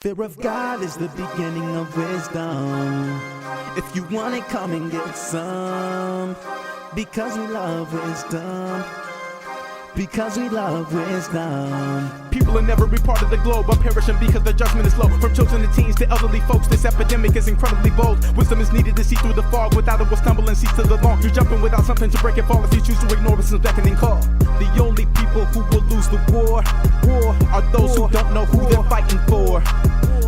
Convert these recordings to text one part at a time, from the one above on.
Fear of God is the beginning of wisdom. If you want it, come and get some. Because we love wisdom. Because we love wisdom. People in every part of the globe are perishing because the judgment is low. From children to teens to elderly folks, this epidemic is incredibly bold. Wisdom is needed to see through the fog. Without it, we'll stumble and cease to the long. You're jumping without something to break it fall. If you choose to ignore it's a beckoning call. The only people who will lose the war are those who don't know who they're fighting for.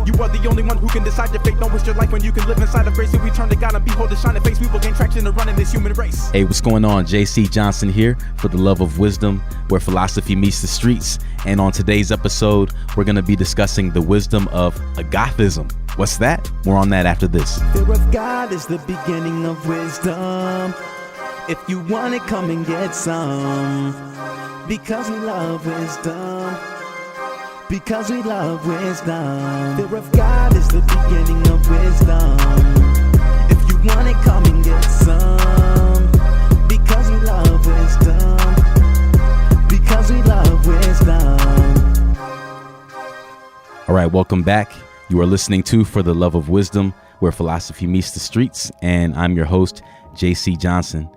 You are the only one who can decide your fate. Don't waste your life when you can live inside a grace. If we turn to God and behold the shining face, we will gain traction and run in this human race. Hey, what's going on? JC Johnson here for the Love of Wisdom, where philosophy meets the streets. And on today's episode, we're going to be discussing the wisdom of Agathism. What's that? More on that after this. Fear of God is the beginning of wisdom. If you want it, come and get some. Because we love wisdom. Because we love wisdom. Fear of God is the beginning of wisdom. If you want it, come and get some. Because we love wisdom. Because we love wisdom. All right, welcome back. You are listening to For the Love of Wisdom, where philosophy meets the streets. And I'm your host, JC Johnson.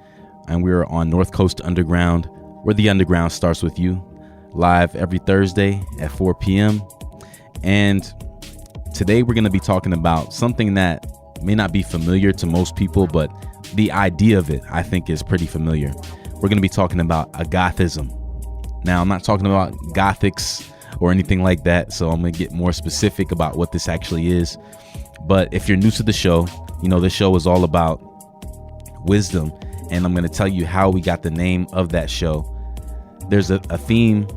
And we're on North Coast Underground, where the underground starts with you. Live every Thursday at 4 p.m. And today we're going to be talking about something that may not be familiar to most people, but the idea of it, I think, is pretty familiar. We're going to be talking about Agathism. Now, I'm not talking about Gothics or anything like that, so I'm going to get more specific about what this actually is. But if you're new to the show, you know, this show is all about wisdom, and I'm going to tell you how we got the name of that show. There's a theme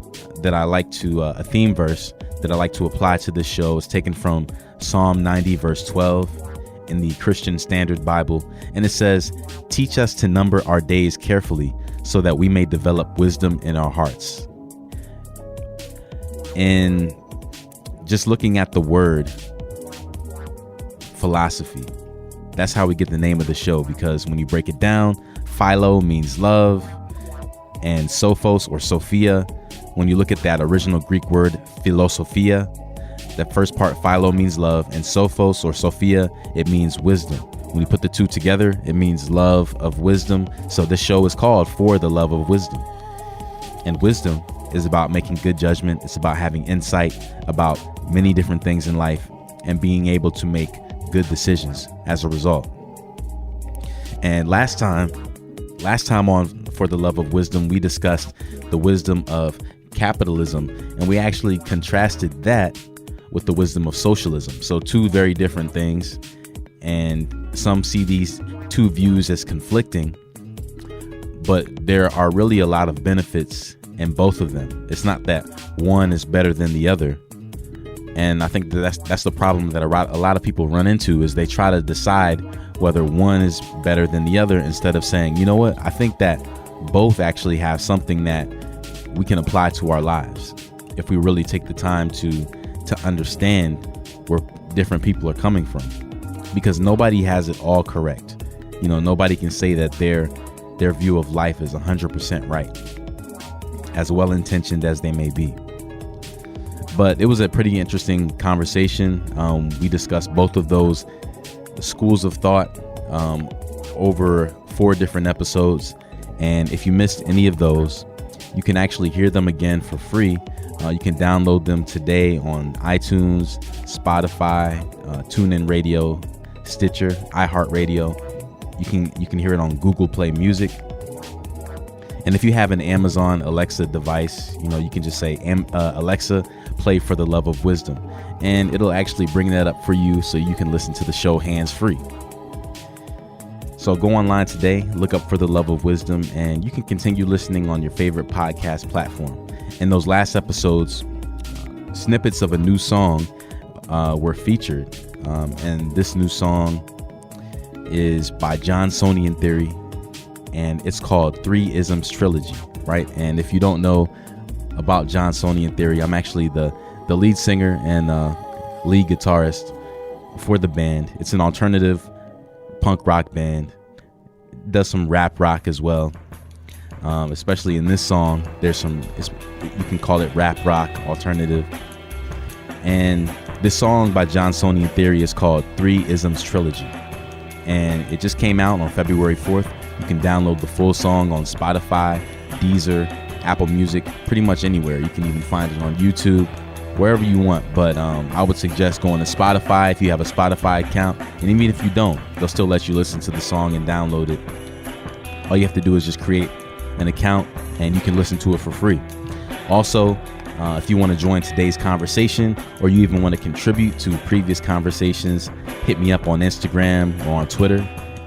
that I like to, a theme verse that I like to apply to this show. It's taken from Psalm 90, verse 12 in the Christian Standard Bible. And it says, "Teach us to number our days carefully so that we may develop wisdom in our hearts." And just looking at the word philosophy, that's how we get the name of the show, because when you break it down, philo means love, and sophos or sophia, when you look at that original Greek word philosophia, that first part, philo, means love, and sophos or sophia, it means wisdom. When you put the two together, it means love of wisdom. So this show is called For the Love of Wisdom. And wisdom is about making good judgment. It's about having insight about many different things in life and being able to make good decisions as a result. And last time on For the Love of Wisdom, we discussed the wisdom of capitalism, and we actually contrasted that with the wisdom of socialism. So two very different things, and some see these two views as conflicting, but there are really a lot of benefits in both of them. It's not that one is better than the other. And I think that's the problem that a lot of people run into, is they try to decide whether one is better than the other, instead of saying, you know what, I think that both actually have something that we can apply to our lives if we really take the time to understand where different people are coming from, because nobody has it all correct. You know, nobody can say that their view of life is 100% right, as well-intentioned as they may be. But it was a pretty interesting conversation. We discussed both of those schools of thought over 4 different episodes. And if you missed any of those, you can actually hear them again for free. You can download them today on iTunes, Spotify, TuneIn Radio, Stitcher, iHeartRadio. You can hear it on Google Play Music. And if you have an Amazon Alexa device, you know, you can just say, Alexa, play For the Love of Wisdom. And it'll actually bring that up for you so you can listen to the show hands-free. So go online today, look up For the Love of Wisdom, and you can continue listening on your favorite podcast platform. In those last episodes, snippets of a new song were featured. And this new song is by Johnsonian Theory, and it's called 3 Isms Trilogy, right? And if you don't know about Johnsonian Theory, I'm actually the lead singer and lead guitarist for the band. It's an alternative punk rock band. It does some rap rock as well. especially in this song. There's some, you can call it rap rock alternative. And This song by Johnsonian Theory is called Three Isms Trilogy, and it just came out on February 4th. You can download the full song on Spotify, Deezer, Apple Music, pretty much anywhere. You can even find it on YouTube, wherever you want. But I would suggest going to Spotify if you have a Spotify account, and even if you don't, they'll still let you listen to the song and download it. All you have to do is just create an account and you can listen to it for free. Also, if you want to join today's conversation, or you even want to contribute to previous conversations, hit me up on Instagram or on Twitter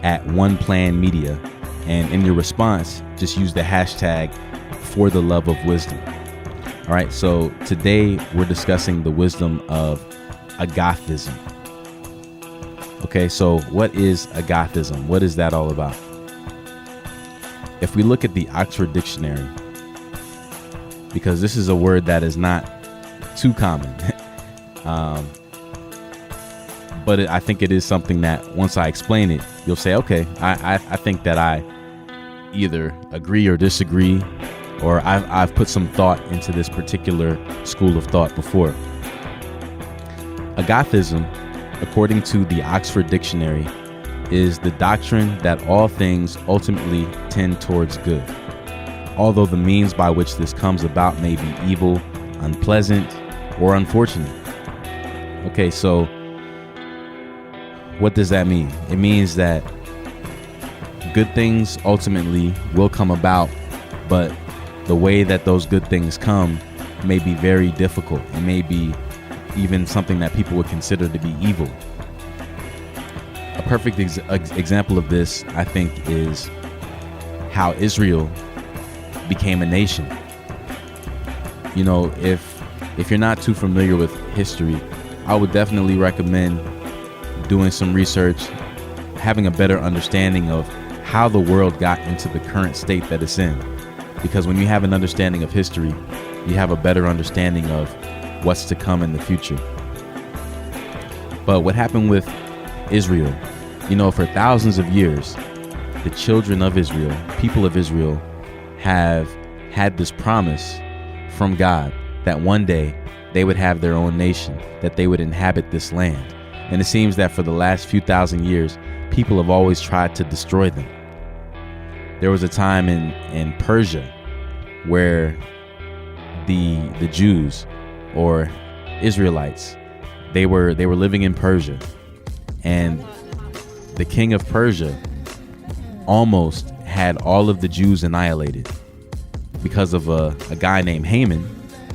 at OnePlanMedia. And in your response, just use the hashtag For the Love of Wisdom. All right, so today we're discussing the wisdom of Agathism. Okay, so what is Agathism? What is that all about? If we look at the Oxford Dictionary, because this is a word that is not too common, but I think it is something that once I explain it, you'll say, okay, I think that I either agree or disagree, or I've put some thought into this particular school of thought before. Agathism, according to the Oxford Dictionary, is the doctrine that all things ultimately tend towards good, although the means by which this comes about may be evil, unpleasant, or unfortunate. Okay, so what does that mean? It means that good things ultimately will come about, but the way that those good things come may be very difficult. It may be even something that people would consider to be evil. A perfect example of this, I think, is how Israel became a nation. You know, if you're not too familiar with history, I would definitely recommend doing some research, having a better understanding of how the world got into the current state that it's in. Because when you have an understanding of history, you have a better understanding of what's to come in the future. But what happened with Israel, you know, for thousands of years, the children of Israel, people of Israel, have had this promise from God that one day they would have their own nation, that they would inhabit this land. And it seems that for the last few thousand years, people have always tried to destroy them. There was a time in Persia where the Jews, or Israelites, they were living in Persia, and the king of Persia almost had all of the Jews annihilated because of a guy named Haman,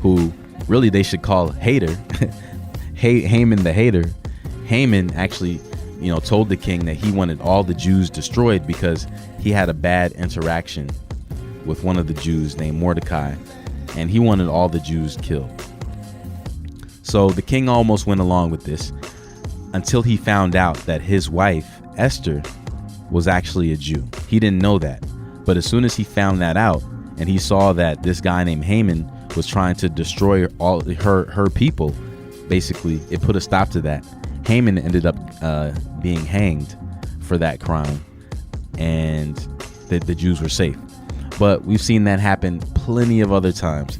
who really they should call Hater. Haman the Hater. Haman actually, you know, told the king that he wanted all the Jews destroyed because he had a bad interaction with one of the Jews named Mordecai, and he wanted all the Jews killed. So the king almost went along with this until he found out that his wife, Esther, was actually a Jew. He didn't know that. But as soon as he found that out, and he saw that this guy named Haman was trying to destroy all her people, basically, it put a stop to that. Haman ended up being hanged for that crime, and the Jews were safe. But we've seen that happen plenty of other times,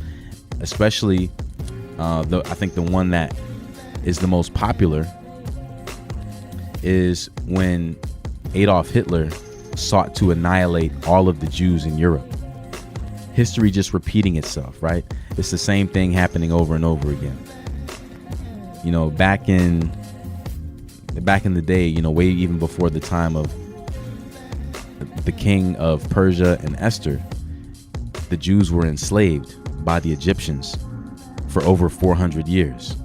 especially I think the one that is the most popular is when Adolf Hitler sought to annihilate all of the Jews in Europe. History just repeating itself, right? It's the same thing happening over and over again. You know, back in the day, you know, way even before the time of the king of Persia and Esther, the Jews were enslaved by the Egyptians for over 400 years.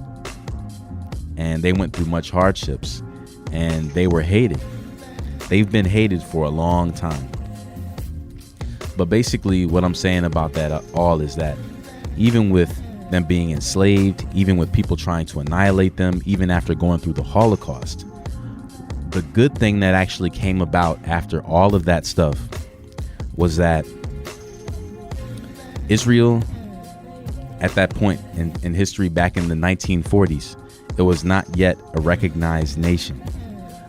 And they went through much hardships, and they were hated. They've been hated for a long time. But basically what I'm saying about that all is that even with them being enslaved, even with people trying to annihilate them, even after going through the Holocaust, the good thing that actually came about after all of that stuff was that Israel, at that point in history, back in the 1940s, it was not yet a recognized nation.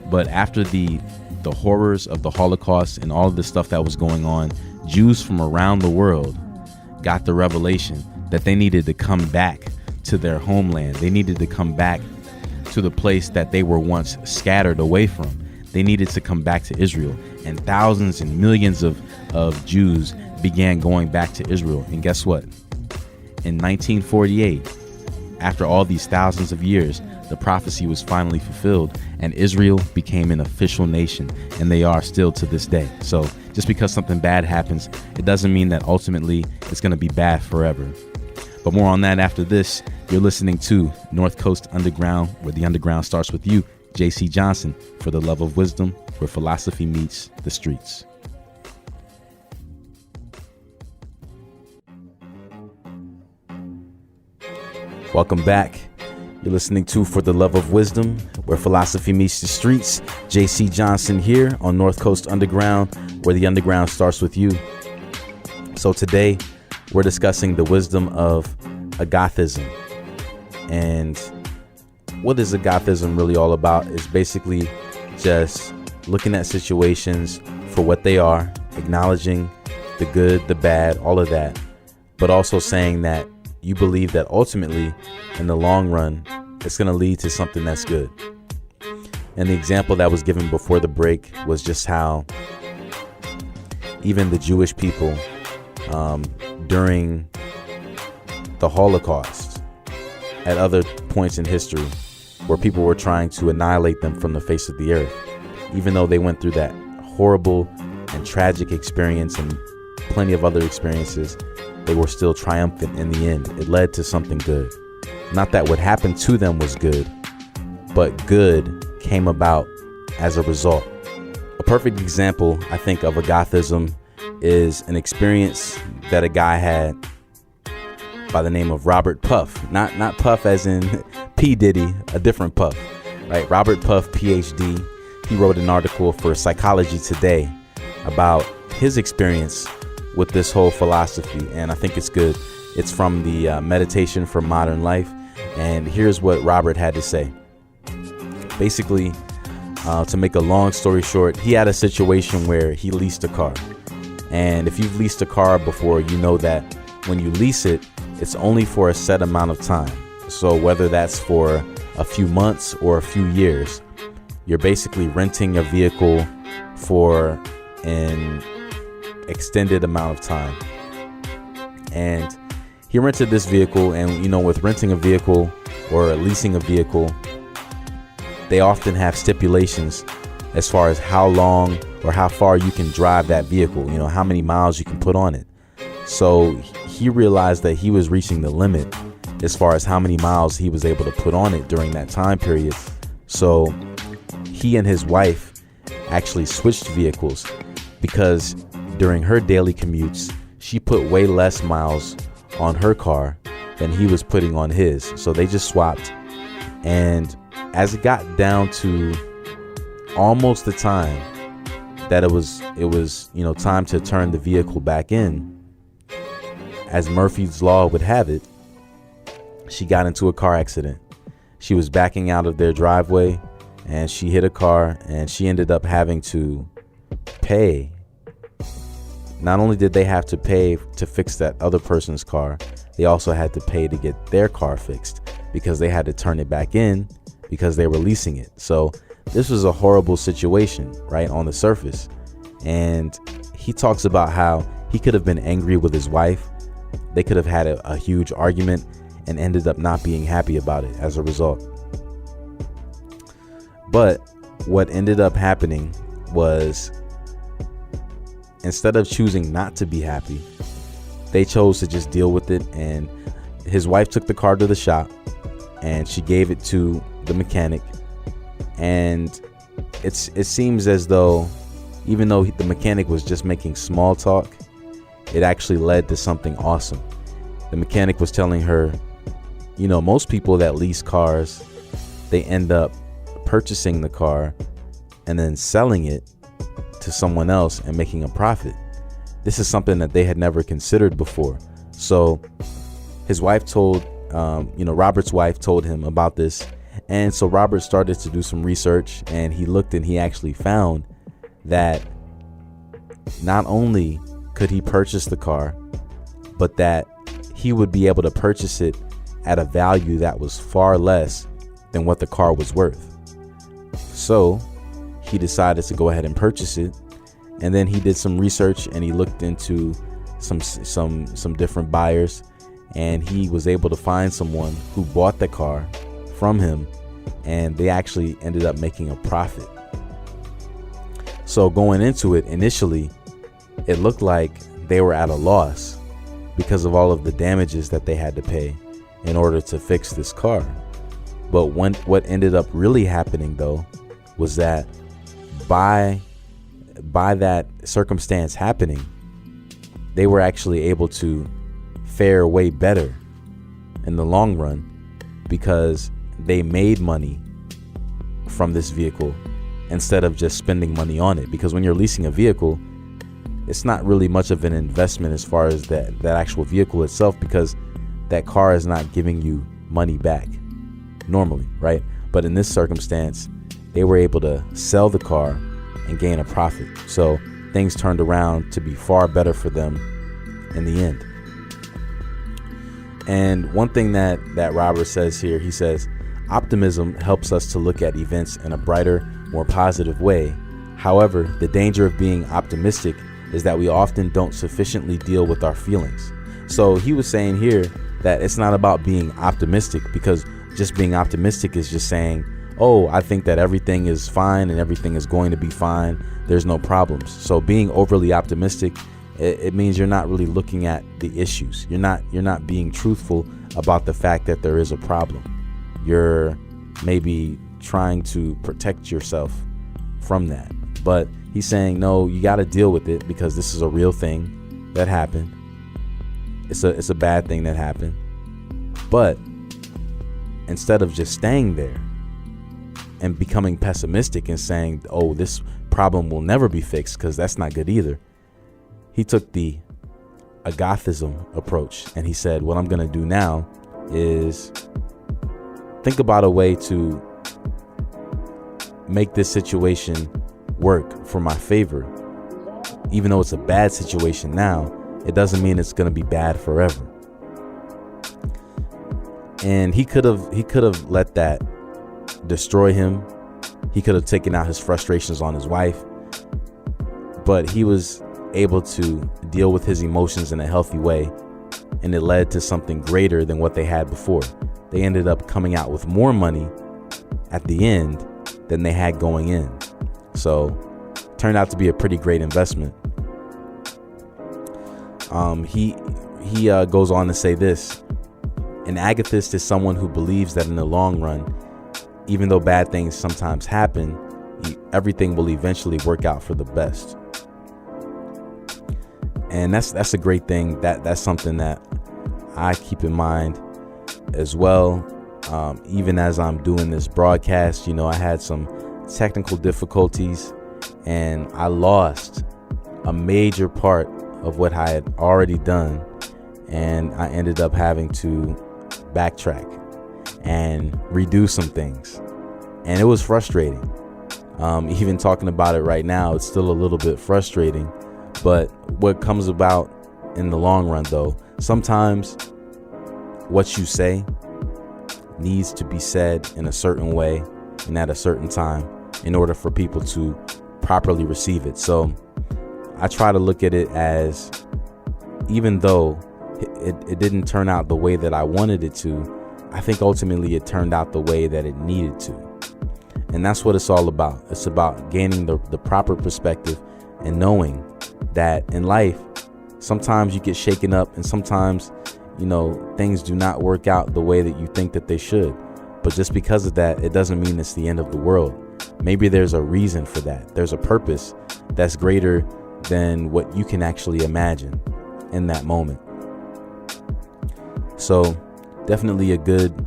But after the horrors of the Holocaust and all of the stuff that was going on, Jews from around the world got the revelation that they needed to come back to their homeland. They needed to come back to the place that they were once scattered away from. They needed to come back to Israel, and thousands and millions of Jews began going back to Israel. And guess what? In 1948, after all these thousands of years, the prophecy was finally fulfilled, and Israel became an official nation, and they are still to this day. So just because something bad happens, it doesn't mean that ultimately it's going to be bad forever. But more on that after this. You're listening to North Coast Underground, where the underground starts with you, JC Johnson, for the love of wisdom, where philosophy meets the streets. Welcome back. You're listening to For the Love of Wisdom, where philosophy meets the streets. JC Johnson here on North Coast Underground, where the underground starts with you. So today we're discussing the wisdom of Agathism. And what is Agathism really all about? Is basically just looking at situations for what they are, acknowledging the good, the bad, all of that, but also saying that you believe that ultimately, in the long run, it's going to lead to something that's good. And the example that was given before the break was just how even the Jewish people during the Holocaust, at other points in history, where people were trying to annihilate them from the face of the earth, even though they went through that horrible and tragic experience and plenty of other experiences, they were still triumphant in the end. It led to something good. Not that what happened to them was good, but good came about as a result. A perfect example, I think, of Agathism is an experience that a guy had by the name of Robert Puff. Not Puff as in P. Diddy, a different Puff, right? Robert Puff, PhD. He wrote an article for Psychology Today about his experience with this whole philosophy, and I think it's good. It's from the Meditation for Modern Life, and here's what Robert had to say. Basically, to make a long story short, he had a situation where he leased a car. And if you've leased a car before, you know that when you lease it, it's only for a set amount of time. So whether that's for a few months or a few years, you're basically renting a vehicle for an extended amount of time. And he rented this vehicle, and with renting a vehicle or leasing a vehicle, they often have stipulations as far as how long or how far you can drive that vehicle, how many miles you can put on it. So he realized that he was reaching the limit as far as how many miles he was able to put on it during that time period. So he and his wife actually switched vehicles, because during her daily commutes, she put way less miles on her car than he was putting on his. So they just swapped. And as it got down to almost the time that it was time to turn the vehicle back in, as Murphy's Law would have it, she got into a car accident. She was backing out of their driveway, and she hit a car, and she ended up having to pay. Not only did they have to pay to fix that other person's car, they also had to pay to get their car fixed, because they had to turn it back in because they were leasing it. So this was a horrible situation, right, on the surface. And he talks about how he could have been angry with his wife. They could have had a huge argument and ended up not being happy about it as a result. But what ended up happening was, instead of choosing not to be happy, they chose to just deal with it. And his wife took the car to the shop, and she gave it to the mechanic. And it seems as though, even though the mechanic was just making small talk, it actually led to something awesome. The mechanic was telling her, most people that lease cars, they end up purchasing the car and then selling it to someone else and making a profit. This is something that they had never considered before. So his wife told, Robert's wife told him about this. And so Robert started to do some research, and he looked, and he actually found that not only could he purchase the car, but that he would be able to purchase it at a value that was far less than what the car was worth. So he decided to go ahead and purchase it. And then he did some research and he looked into some different buyers, and he was able to find someone who bought the car from him, and they actually ended up making a profit. So going into it, initially, it looked like they were at a loss because of all of the damages that they had to pay in order to fix this car. But what ended up really happening, though, was that by that circumstance happening, they were actually able to fare way better in the long run because they made money from this vehicle instead of just spending money on it. Because when you're leasing a vehicle, it's not really much of an investment as far as that actual vehicle itself, because that car is not giving you money back normally, right? But in this circumstance, they were able to sell the car and gain a profit. So things turned around to be far better for them in the end. And one thing that Robert says here, he says, optimism helps us to look at events in a brighter, more positive way. However, the danger of being optimistic is that we often don't sufficiently deal with our feelings. So he was saying here that it's not about being optimistic, because just being optimistic is just saying, oh, I think that everything is fine and everything is going to be fine. There's no problems. So being overly optimistic, it means you're not really looking at the issues. You're not being truthful about the fact that there is a problem. You're maybe trying to protect yourself from that. But he's saying, no, you got to deal with it, because this is a real thing that happened. It's a bad thing that happened. But instead of just staying there and becoming pessimistic and saying, oh, this problem will never be fixed, because that's not good either, he took the Agathism approach, and he said, what I'm going to do now is think about a way to make this situation work for my favor. Even though it's a bad situation now, it doesn't mean it's going to be bad forever. And he could have let that destroy him. He could have taken out his frustrations on his wife, but he was able to deal with his emotions in a healthy way, and it led to something greater than what they had before. They ended up coming out with more money at the end than they had going in. So turned out to be a pretty great investment. He goes on to say this: an agathist is someone who believes that in the long run, even though bad things sometimes happen, everything will eventually work out for the best. And that's a great thing. That's something that I keep in mind as well. Even as I'm doing this broadcast, I had some technical difficulties, and I lost a major part of what I had already done, and I ended up having to backtrack and redo some things, and it was frustrating. Even talking about it right now, it's still a little bit frustrating. But what comes about in the long run, though, sometimes what you say needs to be said in a certain way and at a certain time in order for people to properly receive it. So I try to look at it as, even though it didn't turn out the way that I wanted it to, I think ultimately it turned out the way that it needed to. And that's what it's all about. It's about gaining the proper perspective and knowing that in life, sometimes you get shaken up, and sometimes, things do not work out the way that you think that they should. But just because of that, it doesn't mean it's the end of the world. Maybe there's a reason for that. There's a purpose that's greater than what you can actually imagine in that moment. So definitely a good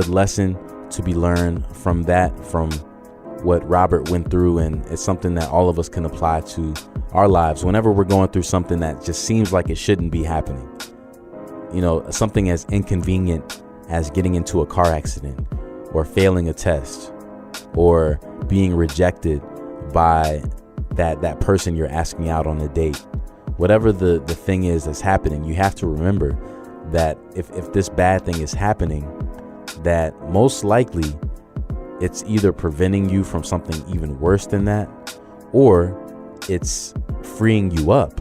lesson to be learned from that, from what Robert went through. And it's something that all of us can apply to our lives whenever we're going through something that just seems like it shouldn't be happening. Something as inconvenient as getting into a car accident, or failing a test, or being rejected by that person you're asking out on a date. Whatever the thing is that's happening, you have to remember that if this bad thing is happening, that most likely it's either preventing you from something even worse than that, or it's freeing you up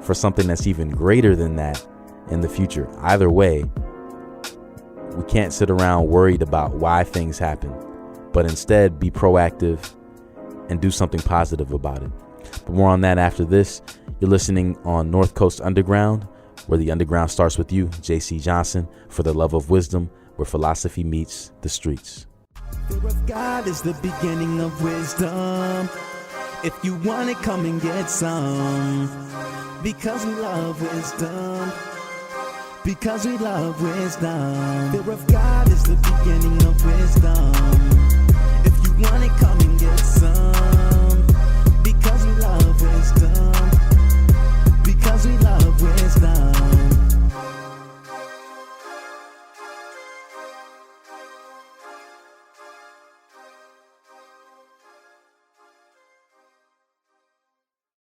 for something that's even greater than that in the future. Either way, we can't sit around worried about why things happen, but instead be proactive and do something positive about it. But more on that after this. You're listening on North Coast Underground, where the underground starts with you, JC Johnson, for the love of wisdom, where philosophy meets the streets. Fear of God is the beginning of wisdom. If you want it, come and get some. Because we love wisdom. Because we love wisdom. Fear of God is the beginning of wisdom.